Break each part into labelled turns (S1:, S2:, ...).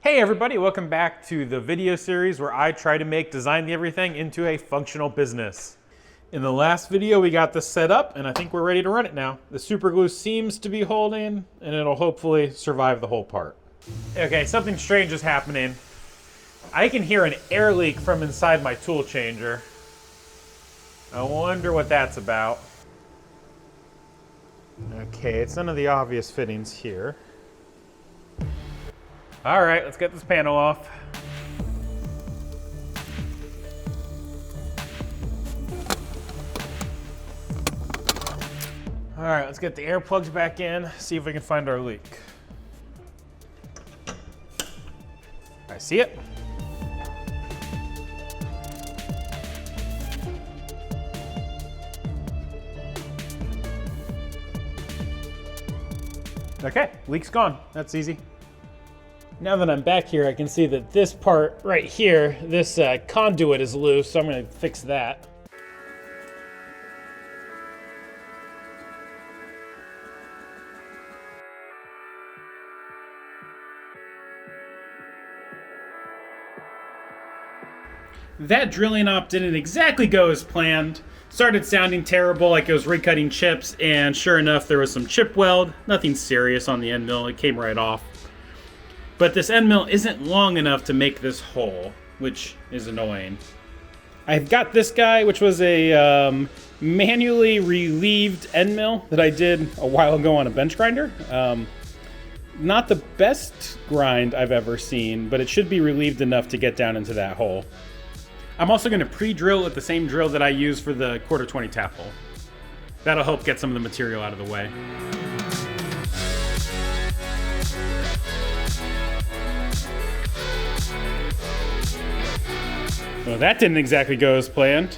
S1: Hey everybody, welcome back to the video series where I try to make Design the Everything into a functional business. In the last video we got this set up and I think we're ready to run it now. The super glue seems to be holding and it'll hopefully survive the whole part. Okay, something strange is happening. I can hear an air leak from inside my tool changer. I wonder what that's about. Okay, it's none of the obvious fittings here. All right, let's get this panel off. All right, let's get the air plugs back in, see if we can find our leak. I see it. Okay, leak's gone. That's easy. Now that I'm back here, I can see that this part right here, this conduit is loose, so I'm going to fix that. That drilling op didn't exactly go as planned. Started sounding terrible, like it was recutting chips, and sure enough, there was some chip weld. Nothing serious on the end mill, it came right off. But this end mill isn't long enough to make this hole, which is annoying. I've got this guy, which was a manually relieved end mill that I did a while ago on a bench grinder. Not the best grind I've ever seen, but it should be relieved enough to get down into that hole. I'm also going to pre-drill with the same drill that I use for the 1/4-20 tap hole. That'll help get some of the material out of the way. Well, that didn't exactly go as planned.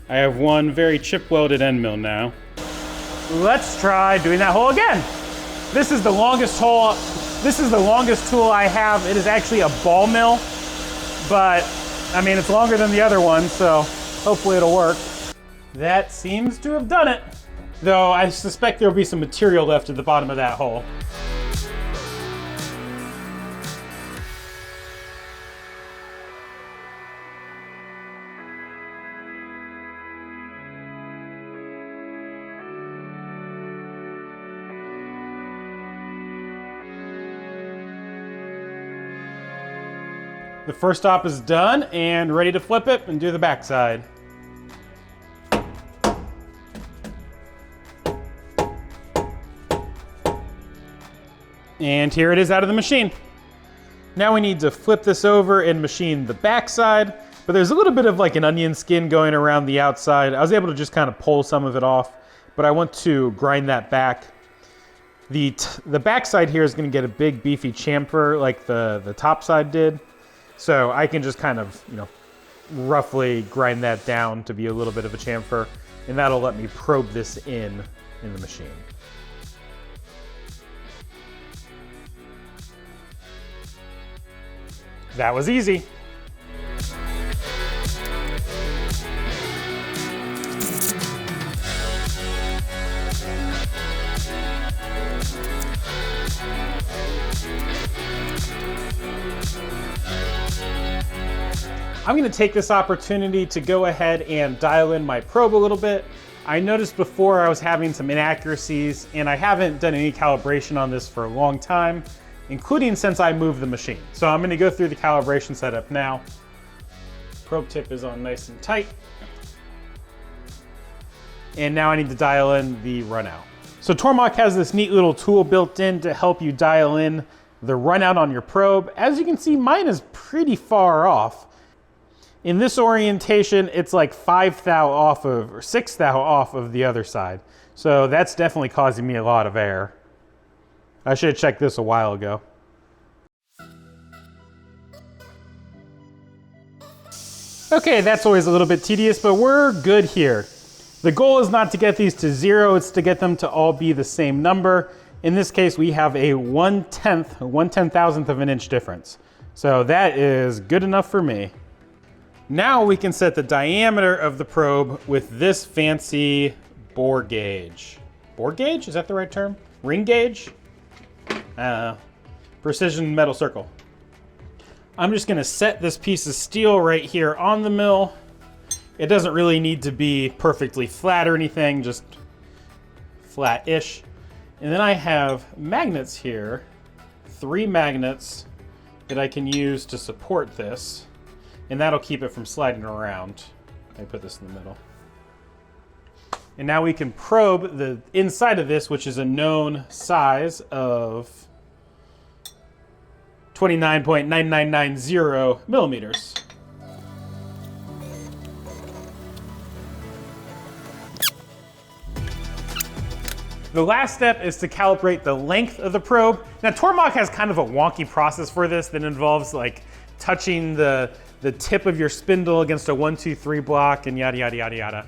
S1: I have one very chip welded end mill now. Let's try doing that hole again. This is the longest hole. This is the longest tool I have. It is actually a ball mill, but I mean, it's longer than the other one, so hopefully it'll work. That seems to have done it, though I suspect there'll be some material left at the bottom of that hole. The first stop is done and ready to flip it and do the backside. And here it is out of the machine. Now we need to flip this over and machine the backside, but there's a little bit of like an onion skin going around the outside. I was able to just kind of pull some of it off, but I want to grind that back. The backside here is going to get a big beefy chamfer like the top side did. So I can just kind of, roughly grind that down to be a little bit of a chamfer, and that'll let me probe this in the machine. That was easy. I'm going to take this opportunity to go ahead and dial in my probe a little bit. I noticed before I was having some inaccuracies, and I haven't done any calibration on this for a long time, including since I moved the machine. So I'm going to go through the calibration setup now. Probe tip is on nice and tight. And now I need to dial in the run out. So Tormach has this neat little tool built in to help you dial in the run out on your probe. As you can see, mine is pretty far off. In this orientation, it's like 5 thou off of, or 6 thou off of the other side. So that's definitely causing me a lot of error. I should have checked this a while ago. Okay, that's always a little bit tedious, but we're good here. The goal is not to get these to 0, it's to get them to all be the same number. In this case, we have a 1/10,000th of an inch difference. So that is good enough for me. Now we can set the diameter of the probe with this fancy bore gauge. Bore gauge, is that the right term? Ring gauge? Precision metal circle. I'm just gonna set this piece of steel right here on the mill. It doesn't really need to be perfectly flat or anything, just flat-ish. And then I have magnets here, 3 magnets that I can use to support this, and that'll keep it from sliding around. I put this in the middle. And now we can probe the inside of this, which is a known size of 29.9990 millimeters. The last step is to calibrate the length of the probe. Now, Tormach has kind of a wonky process for this that involves like touching the tip of your spindle against a 1, 2, 3 block and yada, yada, yada, yada.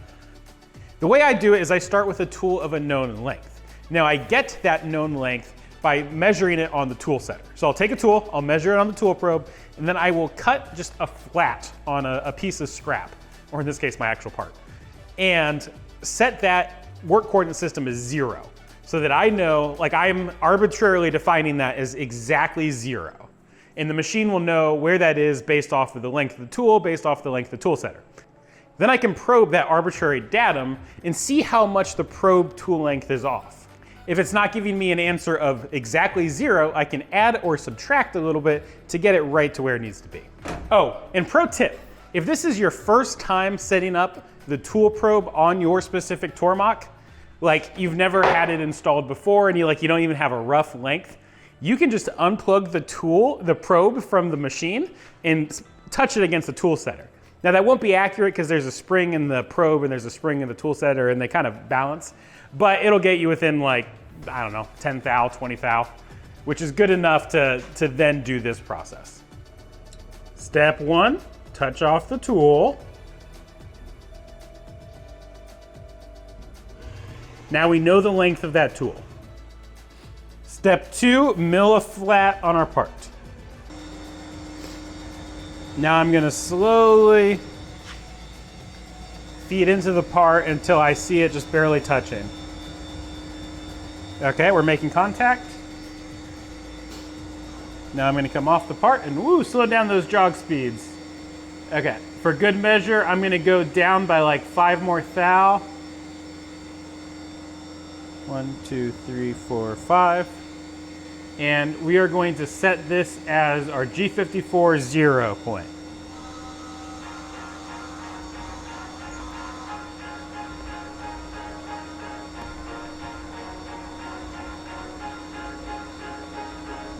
S1: The way I do it is I start with a tool of a known length. Now, I get that known length by measuring it on the tool setter. So I'll take a tool, I'll measure it on the tool probe, and then I will cut just a flat on a piece of scrap, or in this case, my actual part, and set that work coordinate system as 0. So that I know, like I'm arbitrarily defining that as exactly 0. And the machine will know where that is based off of the length of the tool, based off the length of the tool setter. Then I can probe that arbitrary datum and see how much the probe tool length is off. If it's not giving me an answer of exactly 0, I can add or subtract a little bit to get it right to where it needs to be. Oh, and pro tip, if this is your first time setting up the tool probe on your specific Tormach, like you've never had it installed before and you don't even have a rough length, you can just unplug the probe from the machine and touch it against the tool setter. Now that won't be accurate because there's a spring in the probe and there's a spring in the tool setter and they kind of balance, but it'll get you within like, I don't know, 10 thou, 20 thou, which is good enough to then do this process. Step 1, touch off the tool. Now we know the length of that tool. Step 2, mill a flat on our part. Now I'm gonna slowly feed into the part until I see it just barely touching. Okay, we're making contact. Now I'm gonna come off the part and woo, slow down those jog speeds. Okay, for good measure, I'm gonna go down by like 5 more thou. 1, 2, 3, 4, 5. And we are going to set this as our G54 0 point.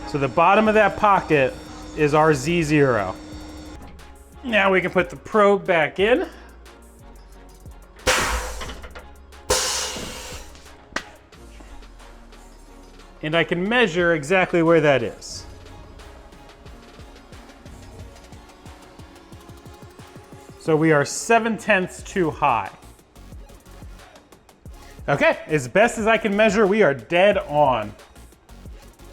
S1: So the bottom of that pocket is our Z0. Now we can put the probe back in. And I can measure exactly where that is. So we are 7/10 too high. Okay, as best as I can measure, we are dead on.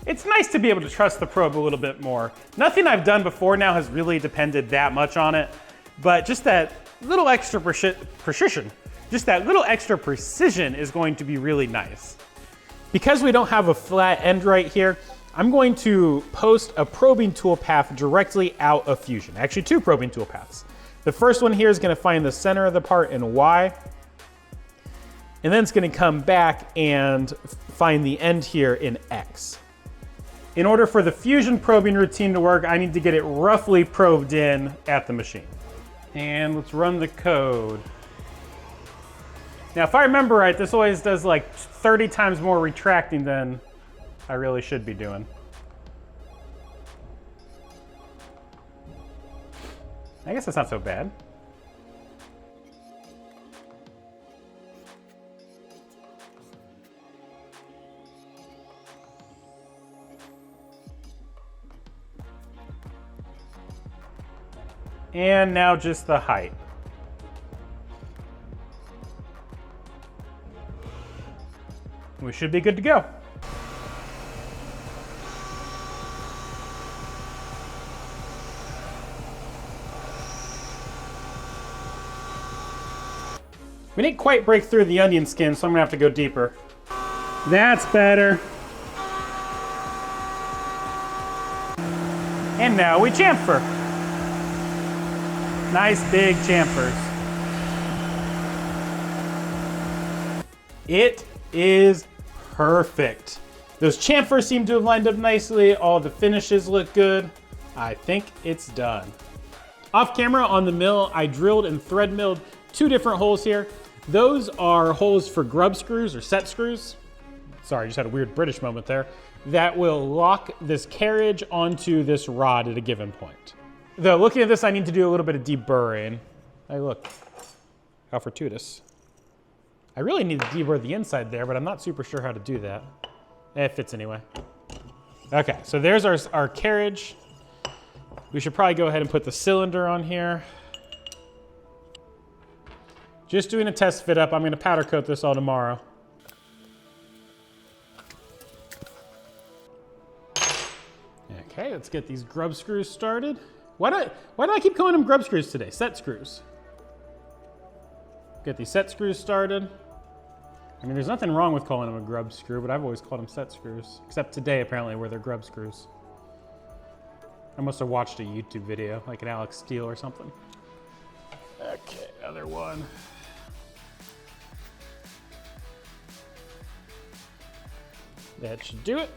S1: It's nice to be able to trust the probe a little bit more. Nothing I've done before now has really depended that much on it, but just that little extra precision, just that little extra precision is going to be really nice. Because we don't have a flat end right here, I'm going to post a probing tool path directly out of Fusion. Actually, 2 probing tool paths. The first one here is going to find the center of the part in Y, and then it's going to come back and find the end here in X. In order for the Fusion probing routine to work, I need to get it roughly probed in at the machine. And let's run the code. Now, if I remember right, this always does like 30 times more retracting than I really should be doing. I guess that's not so bad. And now just the height. We should be good to go. We didn't quite break through the onion skin, so I'm gonna have to go deeper. That's better. And now we chamfer. Nice big chamfers. It is perfect. Those chamfers seem to have lined up nicely. All the finishes look good. I think it's done. Off camera on the mill, I drilled and thread milled 2 different holes here. Those are holes for grub screws or set screws. Sorry, just had a weird British moment there. That will lock this carriage onto this rod at a given point. Though looking at this, I need to do a little bit of deburring. Hey, look, how fortuitous. I really need to deburr the inside there, but I'm not super sure how to do that. It fits anyway. Okay, so there's our carriage. We should probably go ahead and put the cylinder on here. Just doing a test fit up. I'm gonna powder coat this all tomorrow. Okay, let's get these grub screws started. Why do I keep calling them grub screws today? Set screws. Get these set screws started. I mean, there's nothing wrong with calling them a grub screw, but I've always called them set screws. Except today, apparently, where they're grub screws. I must have watched a YouTube video, like an Alex Steele or something. Okay, other one. That should do it.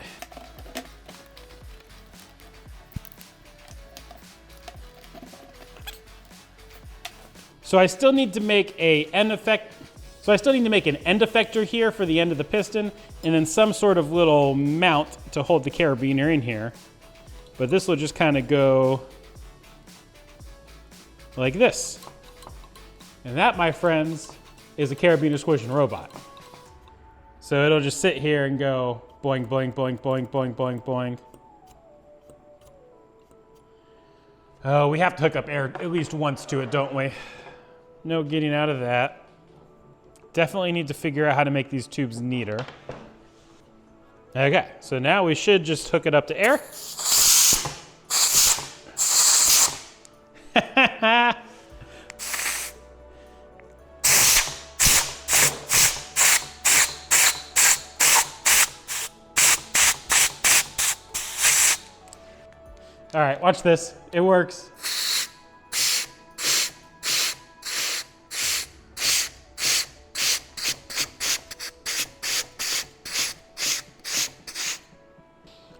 S1: So I still need to make an end effector here for the end of the piston, and then some sort of little mount to hold the carabiner in here. But this will just kind of go like this. And that, my friends, is a carabiner squishing robot. So it'll just sit here and go boing, boing, boing, boing, boing, boing, boing. Oh, we have to hook up air at least once to it, don't we? No getting out of that. Definitely need to figure out how to make these tubes neater. Okay, so now we should just hook it up to air. All right, watch this. It works.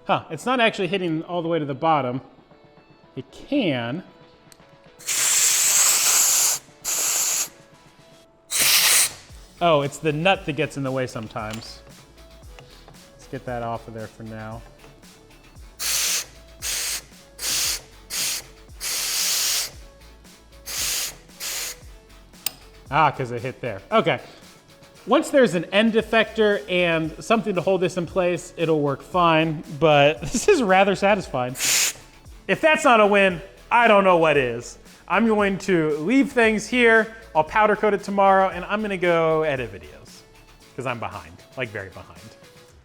S1: Huh, it's not actually hitting all the way to the bottom. It can. Oh, it's the nut that gets in the way sometimes. Let's get that off of there for now. Ah, because it hit there. Okay. Once there's an end effector and something to hold this in place, it'll work fine, but this is rather satisfying. If that's not a win, I don't know what is. I'm going to leave things here, I'll powder coat it tomorrow, and I'm gonna go edit videos, because I'm behind, like very behind.